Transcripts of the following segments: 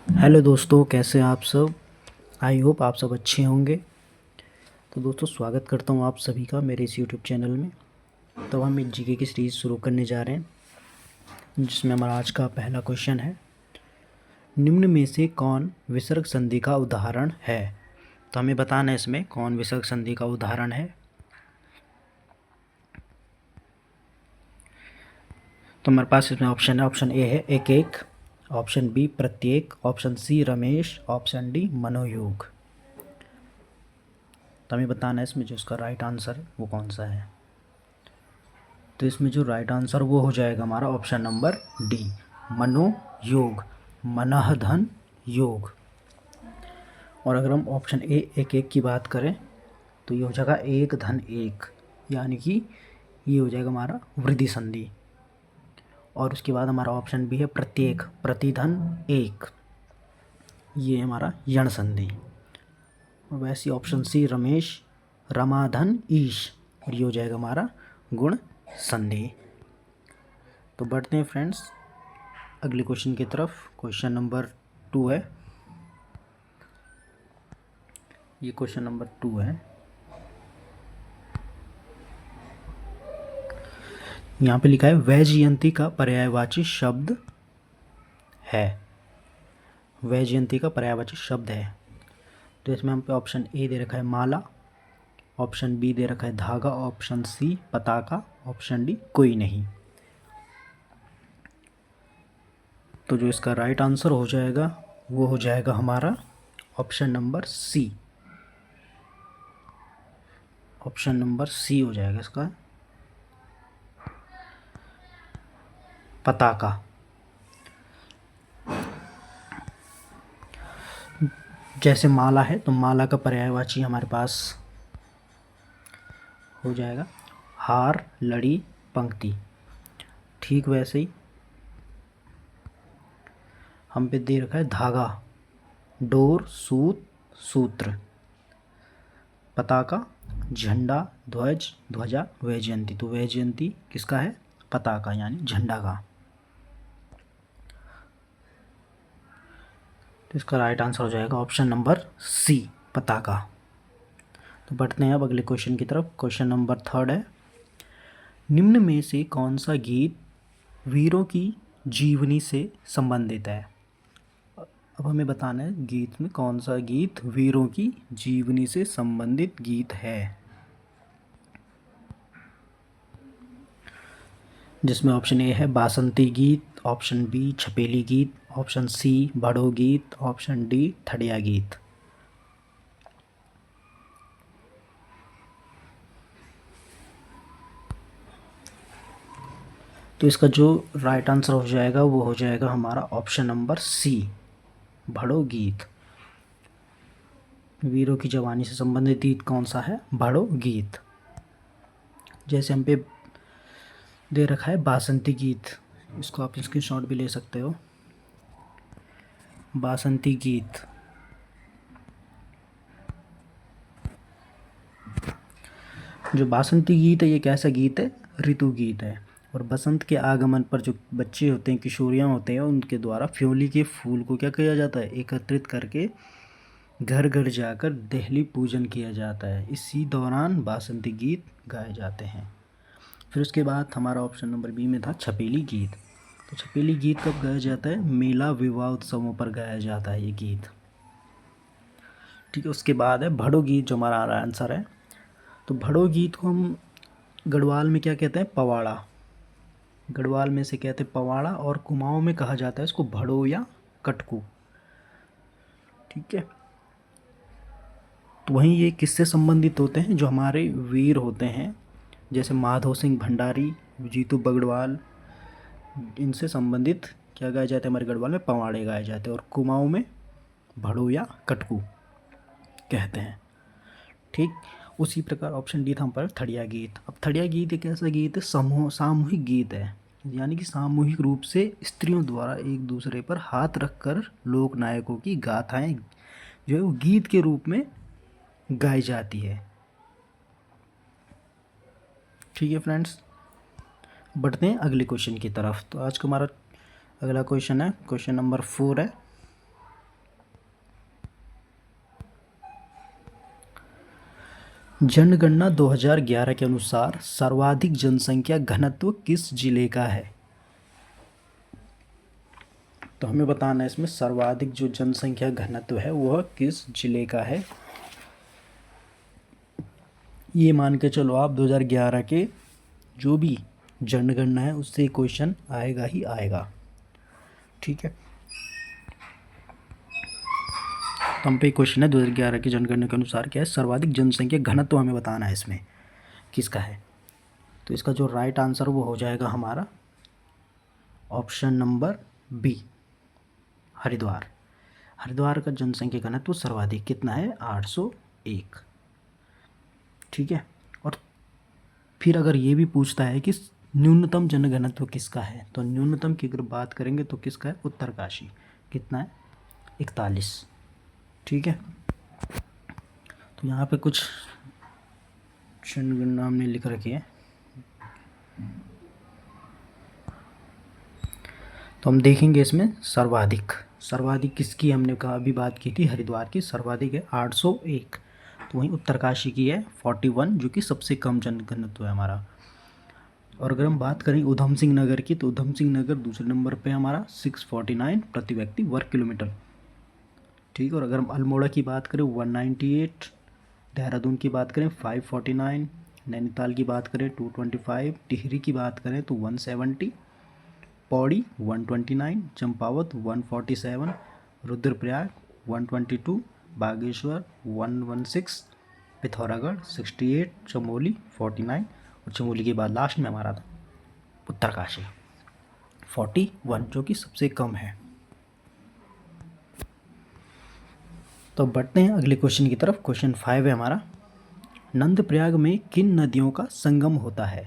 Hello दोस्तों, कैसे हैं आप सब। आई होप आप सब अच्छे होंगे। तो दोस्तों, स्वागत करता हूं आप सभी का मेरे इस यूट्यूब चैनल में। तो हम एक जीके की सीरीज़ शुरू करने जा रहे हैं, जिसमें हमारा आज का पहला क्वेश्चन है, निम्न में से कौन विसर्ग संधि का उदाहरण है। तो हमें बताना है इसमें कौन विसर्ग संधि का उदाहरण है। तो हमारे पास इसमें ऑप्शन है, ऑप्शन ए है एक एक, ऑप्शन बी प्रत्येक, option C Ramesh, option D मनोयोग। तो हमें बताना है इसमें जो इसका राइट आंसर है वो कौन सा है। तो इसमें जो राइट आंसर वो हो जाएगा हमारा ऑप्शन नंबर डी, मनोयोग, मनः धन योग। और अगर हम ऑप्शन ए एक एक की बात करें तो ये हो जाएगा एक धन एक, यानी कि ये हो जाएगा हमारा वृद्धि संधि। और उसके बाद हमारा ऑप्शन बी है प्रत्येक, प्रतिधन एक, ये हमारा यण संधि। और वैसे ऑप्शन सी रमेश, रमाधन ईश, और ये हो जाएगा हमारा गुण संधि। तो बढ़ते हैं फ्रेंड्स अगले क्वेश्चन की तरफ। क्वेश्चन नंबर 2 है, ये क्वेश्चन नंबर 2 है। यहाँ पे लिखा है वैजयंती का पर्यायवाची शब्द है। वैजयंती का पर्यायवाची शब्द है। तो इसमें हम पे ऑप्शन ए दे रखा है माला, ऑप्शन बी दे रखा है धागा, ऑप्शन सी पताका, ऑप्शन डी कोई नहीं। तो जो इसका राइट आंसर हो जाएगा वो हो जाएगा हमारा option number C. Option number C हो जाएगा इसका, पताका। जैसे माला है तो माला का पर्यायवाची हमारे पास हो जाएगा हार, लड़ी, पंक्ति। ठीक वैसे ही हम पे दे रखा है धागा, डोर, सूत, सूत्र, पताका, झंडा, ध्वज, ध्वजा, वैजयंती। तो वैजयंती किसका है, पताका यानी झंडा का। तो इसका राइट आंसर हो जाएगा ऑप्शन नंबर सी, पताका। तो बढ़ते हैं अब अगले क्वेश्चन की तरफ। क्वेश्चन नंबर 3 है, निम्न में से कौन सा गीत वीरों की जीवनी से संबंधित है। अब हमें बताना है गीत में कौन सा गीत वीरों की जीवनी से संबंधित गीत है। जिसमें ऑप्शन ए है बासंती गीत, ऑप्शन बी छपेली गीत, ऑप्शन सी बड़ो गीत, ऑप्शन डी थड़िया गीत। तो इसका जो राइट आंसर हो जाएगा वो हो जाएगा हमारा ऑप्शन नंबर सी, भड़ो गीत। वीरों की जवानी से संबंधित गीत कौन सा है, भड़ो गीत। जैसे हम पे दे रखा है बासंती गीत, इसको आप स्क्रीनशॉट भी ले सकते हो। बासंती गीत जो बासंती गीत है ये कैसा गीत है, ऋतु गीत है। और बसंत के आगमन पर जो बच्चे होते हैं, किशोरियाँ होते हैं, उनके द्वारा फ्योली के फूल को क्या किया जाता है, एकत्रित करके घर घर जाकर देहली पूजन किया जाता है। इसी दौरान बासंती गीत गाए जाते हैं। फिर उसके बाद हमारा ऑप्शन नंबर बी में था छपेली गीत। तो छपेली गीत कब गाया जाता है, मेला विवाह उत्सवों पर गाया जाता है ये गीत। ठीक है, उसके बाद है भड़ो गीत जो हमारा आंसर है। तो भड़ो गीत को हम गढ़वाल में क्या कहते हैं, पवाड़ा। गढ़वाल में से कहते हैं पवाड़ा, और कुमाऊं में कहा जाता है इसको भड़ो या कटकू। ठीक है, तो वहीं ये किससे संबंधित होते हैं, जो हमारे वीर होते हैं जैसे माधो सिंह भंडारी, जीतू बगड़वाल, इनसे संबंधित क्या गाए जाते हैं, हमारे गढ़वाल में पवाड़े गाए जाते हैं, और कुमाऊं में भड़ो या कटकू कहते हैं। ठीक, उसी प्रकार ऑप्शन डी था हम पर थड़िया गीत। अब थड़िया गीत एक ऐसा गीत है, समूह सामूहिक गीत है, यानी कि सामूहिक रूप से स्त्रियों द्वारा एक दूसरे पर हाथ रखकर लोक नायकों की गाथाएं जो है वो गीत के रूप में गाई जाती है। ठीक है फ्रेंड्स, बढ़ते हैं अगले क्वेश्चन की तरफ। तो आज का हमारा अगला क्वेश्चन है, क्वेश्चन नंबर 4 है, जनगणना 2011 के अनुसार सर्वाधिक जनसंख्या घनत्व किस जिले का है? तो हमें बताना है इसमें सर्वाधिक जो जनसंख्या घनत्व है वह किस जिले का है। ये मान के चलो आप 2011 के जो भी जनगणना है उससे क्वेश्चन आएगा ही आएगा। ठीक है, तो हम पे क्वेश्चन है 2011 की जनगणना के अनुसार क्या है, सर्वाधिक जनसंख्या घनत्व हमें बताना है इसमें किसका है। तो इसका जो राइट आंसर वो हो जाएगा हमारा option number B, Haridwar. Haridwar का जनसंख्या घनत्व सर्वाधिक कितना है, 801। ठीक है, और फिर अगर ये भी पूछता है कि न्यूनतम जनघनत्व किसका है, तो न्यूनतम की अगर बात करेंगे तो किसका है, उत्तरकाशी। कितना है, 41। ठीक है, तो यहाँ पे कुछ जनगणना हमने लिख रखी है, तो हम देखेंगे इसमें सर्वाधिक किसकी हमने कहा अभी बात की थी, हरिद्वार की सर्वाधिक है 801। तो वहीं उत्तरकाशी की है 41 जो कि सबसे कम जनघनत्व है हमारा। और अगर हम बात करें उधम सिंह नगर की, तो उधम सिंह नगर दूसरे नंबर पे हमारा 649 प्रति व्यक्ति वर्ग किलोमीटर। ठीक है, और अगर हम अल्मोड़ा की बात करें 198, देहरादून की बात करें 549, नैनीताल की बात करें 225, टिहरी की बात करें तो 170, पौड़ी 129, चंपावत 147, रुद्रप्रयाग 122, बागेश्वर 116, पिथौरागढ़ 68, चमोली 49, और चमोली के बाद लास्ट में हमारा उत्तरकाशी 41 जो कि सबसे कम है। तो बढ़ते हैं अगले क्वेश्चन की तरफ। क्वेश्चन 5 है हमारा, नंदप्रयाग में किन नदियों का संगम होता है?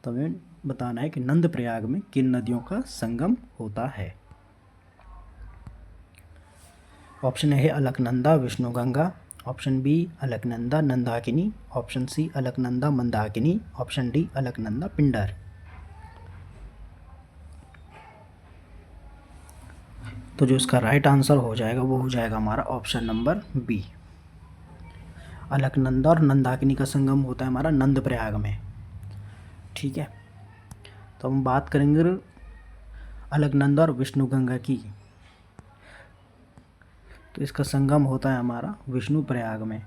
तो हमें बताना है कि नंदप्रयाग में किन नदियों का संगम होता है। ऑप्शन ए है Alaknanda Vishnuganga, option B Alaknanda Nandakini, option C Alaknanda Mandakini, option D Alaknanda Pindar. तो जो इसका राइट आंसर हो जाएगा वो हो जाएगा हमारा ऑप्शन नंबर बी, अलकनंदा और नंदाकिनी का संगम होता है हमारा नंदप्रयाग में। ठीक है, तो हम बात करेंगे अलकनंदा और विष्णुगंगा की, तो इसका संगम होता है हमारा विष्णुप्रयाग में।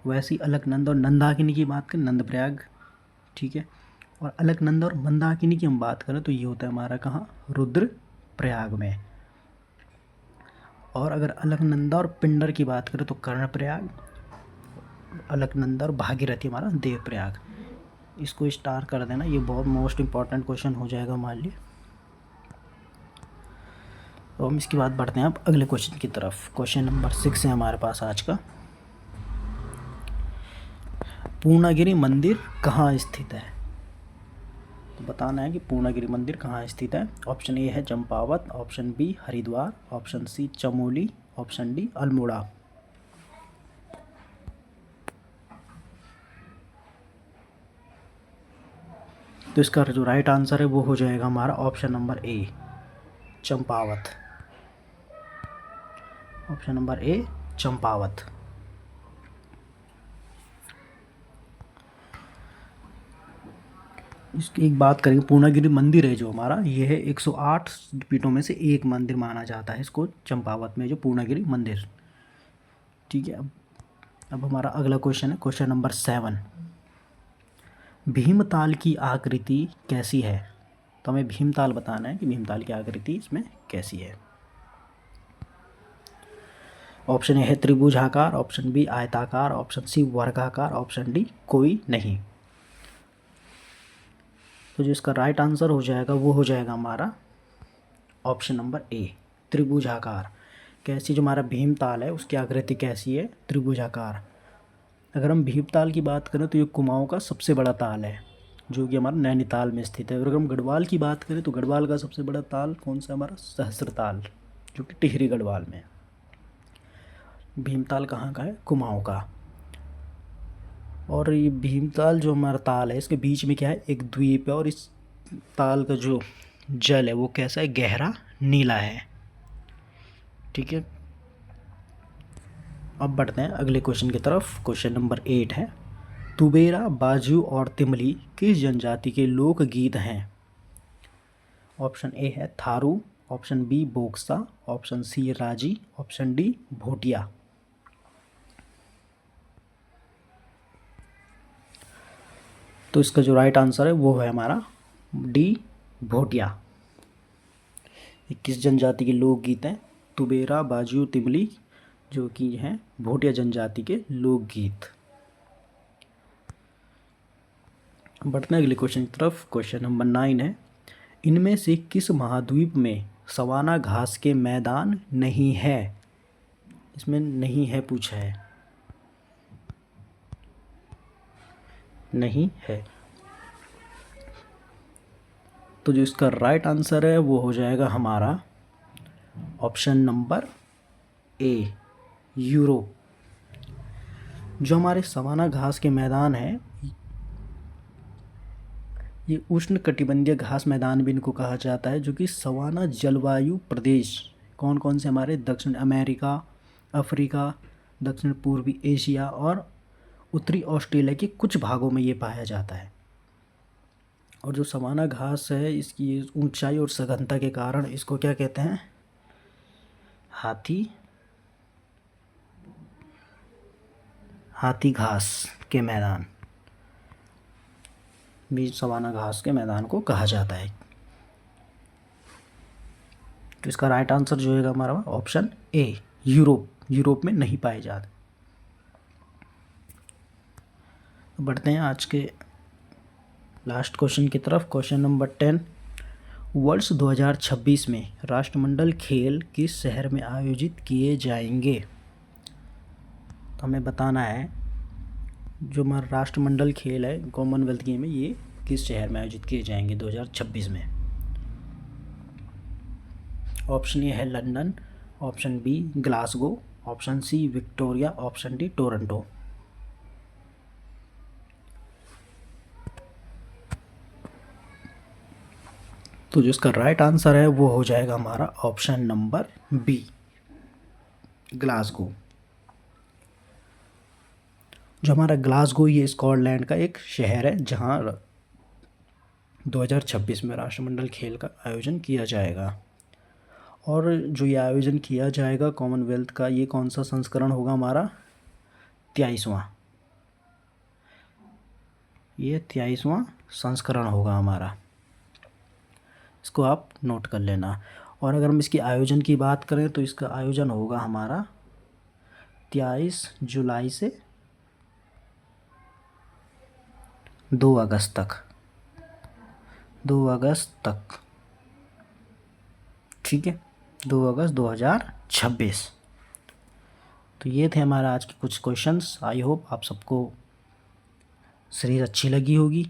वैसे ही अलकनंदा और नंदाकिनी की बात करें नंदप्रयाग। ठीक है, और अलकनंदा और मंदाकिनी की हम बात करें तो ये होता है हमारा कहाँ, रुद्रप्रयाग में। और अगर अलकनंदा और पिंडर की बात करें तो कर्णप्रयाग, अलकनंदा और भागीरथी हमारा देवप्रयाग। इसको स्टार कर देना, ये बहुत मोस्ट इंपॉर्टेंट क्वेश्चन हो जाएगा हमारे लिए। तो हम इसके बाद बढ़ते हैं अब अगले क्वेश्चन की तरफ। क्वेश्चन नंबर 6 है हमारे पास आज का, पूर्णागिरि मंदिर कहाँ स्थित है? तो बताना है कि पूर्णागिरि मंदिर कहाँ स्थित है। ऑप्शन ए है Champawat, option B Haridwar, option C Chamoli, option D Almora. तो इसका जो राइट आंसर है वो हो जाएगा हमारा option number A, Champawat. Option number A Champawat. इसकी एक बात करेंगे, पूर्णागिरि मंदिर है जो हमारा, ये है 108 पीठों में से एक मंदिर माना जाता है इसको, चंपावत में जो पूर्णागिरि मंदिर। ठीक है, अब हमारा अगला क्वेश्चन है क्वेश्चन नंबर 7, भीमताल की आकृति कैसी है? तो हमें भीमताल बताना है कि भीमताल की आकृति इसमें कैसी है। ऑप्शन ए है त्रिभुजाकार, ऑप्शन बी आयताकार, ऑप्शन सी वर्गाकार, ऑप्शन डी कोई नहीं। तो जो इसका राइट आंसर हो जाएगा वो हो जाएगा हमारा ऑप्शन नंबर ए, त्रिभुजाकार। कैसी जो हमारा भीमताल है उसकी आकृति कैसी है, त्रिभुजाकार। अगर हम भीमताल की बात करें तो ये कुमाऊं का सबसे बड़ा ताल है जो कि हमारा नैनीताल में स्थित है। और अगर हम गढ़वाल की बात करें तो गढ़वाल का सबसे बड़ा ताल कौन सा, हमारा सहस्त्रताल जो कि टिहरी गढ़वाल में। भीमताल कहाँ का है, कुमाऊं का। और ये भीमताल जो हमारा ताल है इसके बीच में क्या है, एक द्वीप है, और इस ताल का जो जल है वो कैसा है, गहरा नीला है। ठीक है, अब बढ़ते हैं अगले क्वेश्चन की तरफ। क्वेश्चन नंबर 8 है, तुबेरा, बाजू और तिमली किस जनजाति के लोकगीत हैं? ऑप्शन ए है Tharu, option B Boksa, option C Raji, option D Bhotia. तो इसका जो राइट आंसर है वो है हमारा डी भोटिया। ये किस जनजाति के लोकगीत हैं? तुबेरा, बाजू, तिमली, जो कि हैं भोटिया जनजाति के लोकगीत। बढ़ते हैं अगले क्वेश्चन की तरफ। क्वेश्चन नंबर 9 है, इनमें से किस महाद्वीप में सवाना घास के मैदान नहीं है? इसमें नहीं है पूछा है, नहीं है। तो जो इसका राइट आंसर है वो हो जाएगा हमारा ऑप्शन नंबर ए, यूरोप। जो हमारे सवाना घास के मैदान हैं, ये उष्ण कटिबंधीय घास मैदान भी इनको कहा जाता है, जो कि सवाना जलवायु प्रदेश कौन कौन से हमारे दक्षिण अमेरिका, अफ्रीका, दक्षिण पूर्वी एशिया और उत्तरी ऑस्ट्रेलिया के कुछ भागों में ये पाया जाता है। और जो सवाना घास है, इसकी ऊंचाई और सघनता के कारण इसको क्या कहते हैं? हाथी घास के मैदान भी सवाना घास के मैदान को कहा जाता है। तो इसका राइट आंसर जो है हमारा ऑप्शन ए, यूरोप। यूरोप में नहीं पाए जाते। बढ़ते हैं आज के लास्ट क्वेश्चन की तरफ। क्वेश्चन नंबर 10, वर्ष 2026 में राष्ट्रमंडल खेल किस शहर में आयोजित किए जाएंगे? तो हमें बताना है जो हमारा राष्ट्रमंडल खेल है, कॉमनवेल्थ गेम है, ये किस शहर में आयोजित किए जाएंगे 2026 में? ऑप्शन ए है London, option B Glasgow, option C Victoria, option D Toronto. तो जो इसका राइट आंसर है वो हो जाएगा हमारा ऑप्शन नंबर बी, ग्लासगो। जो हमारा ग्लासगो, ये स्कॉटलैंड का एक शहर है जहाँ 2026 में राष्ट्रमंडल खेल का आयोजन किया जाएगा। और जो ये आयोजन किया जाएगा कॉमनवेल्थ का, ये कौन सा संस्करण होगा हमारा? 23वां। ये 23वां संस्करण होगा हमारा, इसको आप नोट कर लेना। और अगर हम इसकी आयोजन की बात करें तो इसका आयोजन होगा हमारा 23 जुलाई से 2 अगस्त तक, 2 अगस्त तक, ठीक है, 2 अगस्त 2026। तो ये थे हमारा आज के कुछ क्वेश्चंस। आई होप आप सबको सीरीज अच्छी लगी होगी।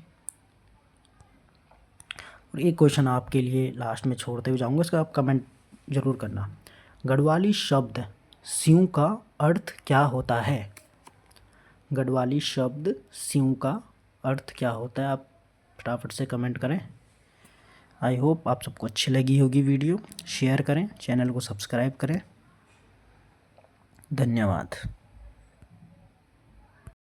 और एक क्वेश्चन आपके लिए लास्ट में छोड़ते हुए जाऊंगा, इसका आप कमेंट ज़रूर करना। गढ़वाली शब्द स्यों का अर्थ क्या होता है? गढ़वाली शब्द स्यों का अर्थ क्या होता है? आप फटाफट से कमेंट करें। आई होप आप सबको अच्छी लगी होगी वीडियो। शेयर करें, चैनल को सब्सक्राइब करें। धन्यवाद।